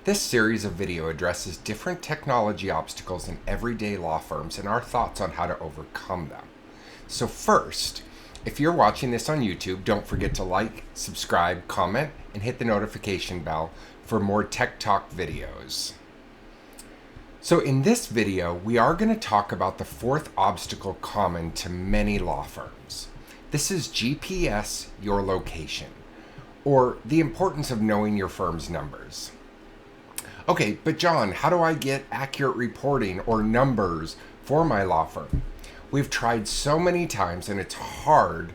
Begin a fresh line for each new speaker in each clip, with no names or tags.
This series of video addresses different technology obstacles in everyday law firms and our thoughts on how to overcome them. So first, if you're watching this on YouTube, don't forget to like, subscribe, comment, and hit the notification bell for more Tech Talk videos. So in this video, we are going to talk about the fourth obstacle common to many law firms. This is GPS your location, or the importance of knowing your firm's numbers. Okay, but John, how do I get accurate reporting or numbers for my law firm? We've tried so many times and it's hard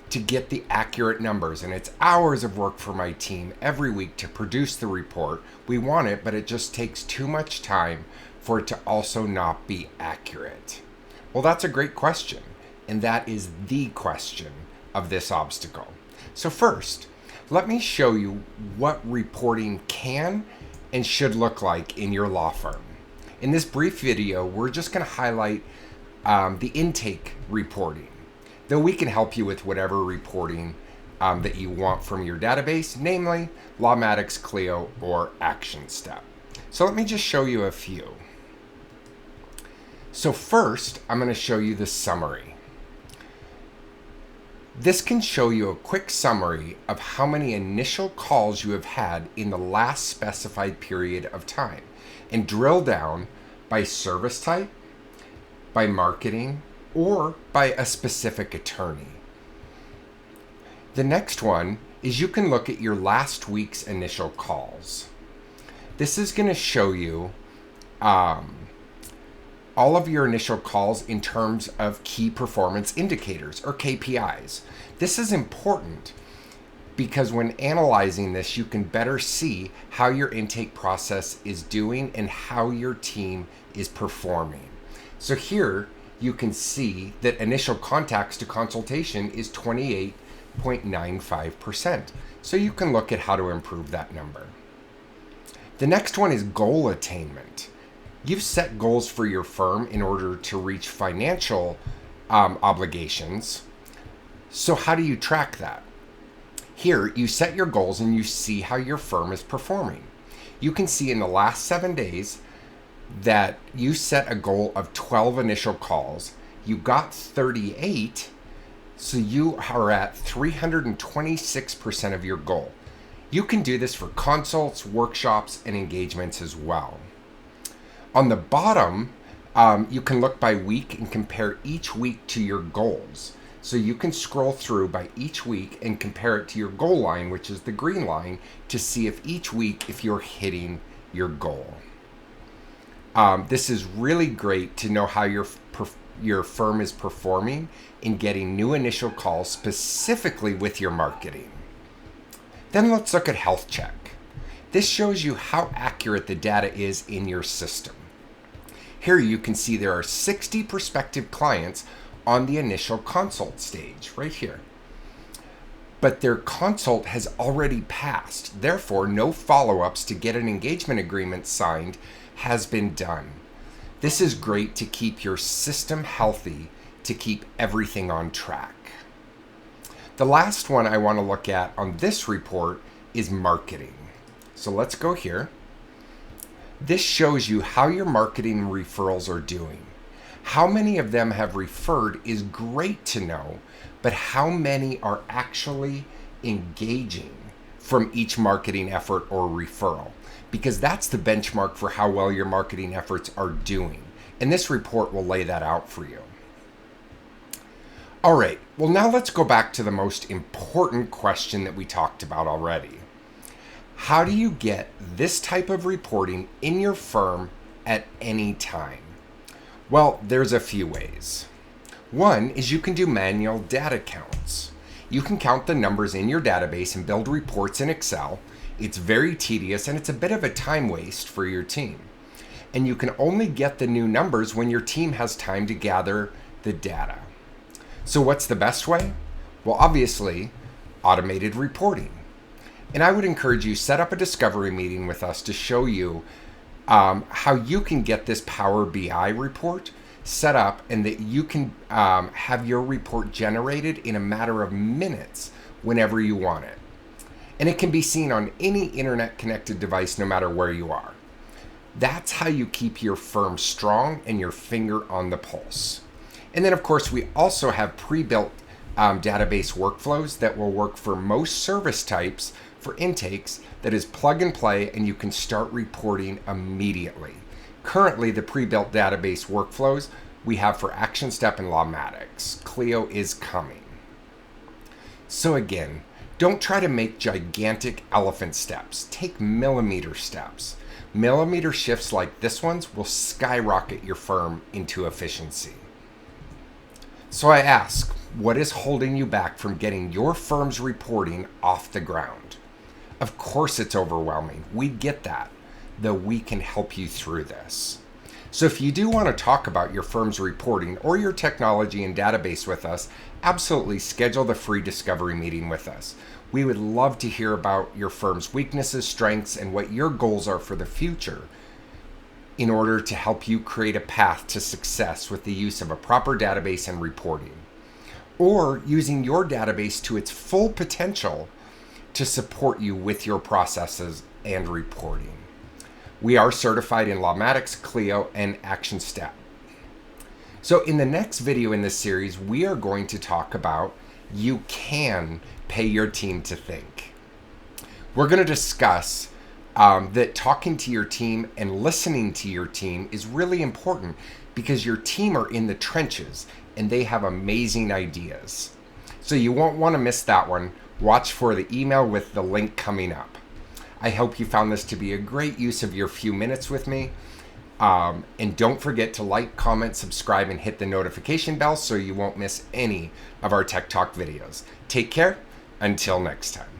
to get the accurate numbers, and it's hours of work for my team every week to produce the report. We want it, but it just takes too much time for it to also not be accurate. Well, that's a great question, and that is the question of this obstacle. So first, let me show you what reporting can and should look like in your law firm. In this brief video, we're just going to highlight the intake reporting, though we can help you with whatever reporting that you want from your database, namely Lawmatics, Clio, or Action Step. So let me just show you a few. So first, I'm going to show you the summary. This can show you a quick summary of how many initial calls you have had in the last specified period of time, and drill down by service type, by marketing, or by a specific attorney. The next one is you can look at your last week's initial calls. This is going to show you all of your initial calls in terms of key performance indicators, or KPIs. This is important because when analyzing this, you can better see how your intake process is doing and how your team is performing. So here you can see that initial contacts to consultation is 28.95%. So you can look at how to improve that number. The next one is goal attainment. You've set goals for your firm in order to reach financial obligations. So how do you track that? Here, you set your goals and you see how your firm is performing. You can see in the last 7 days that you set a goal of 12 initial calls. You got 38, so you are at 326% of your goal. You can do this for consults, workshops, and engagements as well. On the bottom, you can look by week and compare each week to your goals. So you can scroll through by each week and compare it to your goal line, which is the green line, to see if each week if you're hitting your goal. This is really great to know how your firm is performing in getting new initial calls, specifically with your marketing. Then let's look at health check. This shows you how accurate the data is in your system. Here you can see there are 60 prospective clients on the initial consult stage, right here. But their consult has already passed. Therefore, no follow-ups to get an engagement agreement signed has been done. This is great to keep your system healthy, to keep everything on track. The last one I want to look at on this report is marketing. So let's go here. This shows you how your marketing referrals are doing. How many of them have referred is great to know, but how many are actually engaging from each marketing effort or referral? Because that's the benchmark for how well your marketing efforts are doing. And this report will lay that out for you. All right, well now let's go back to the most important question that we talked about already. How do you get this type of reporting in your firm at any time? Well, there's a few ways. One is you can do manual data counts. You can count the numbers in your database and build reports in Excel. It's very tedious and it's a bit of a time waste for your team. And you can only get the new numbers when your team has time to gather the data. So what's the best way? Well, obviously, automated reporting. And I would encourage you, set up a discovery meeting with us to show you how you can get this Power BI report set up and that you can have your report generated in a matter of minutes whenever you want it. and it can be seen on any internet-connected device no matter where you are. That's how you keep your firm strong and your finger on the pulse. And then, of course, we also have pre-built database workflows that will work for most service types for intakes that is plug and play, and you can start reporting immediately. Currently, the pre-built database workflows we have for Action Step and Lawmatics. Clio is coming. So again, don't try to make gigantic elephant steps. Take millimeter steps. Millimeter shifts like this one's will skyrocket your firm into efficiency. So I ask, what is holding you back from getting your firm's reporting off the ground? Of course it's overwhelming. We get that, though we can help you through this. So if you do want to talk about your firm's reporting or your technology and database with us, absolutely schedule the free discovery meeting with us. We would love to hear about your firm's weaknesses, strengths, and what your goals are for the future in order to help you create a path to success with the use of a proper database and reporting, or using your database to its full potential to support you with your processes and reporting. We are certified in Lawmatics, Clio, and Action Step. So in the next video in this series, we are going to talk about you can pay your team to think. We're going to discuss that talking to your team and listening to your team is really important because your team are in the trenches and they have amazing ideas. So you won't want to miss that one. Watch for the email with the link coming up. I hope you found this to be a great use of your few minutes with me. And don't forget to like, comment, subscribe, and hit the notification bell so you won't miss any of our Tech Talk videos. Take care. Until next time.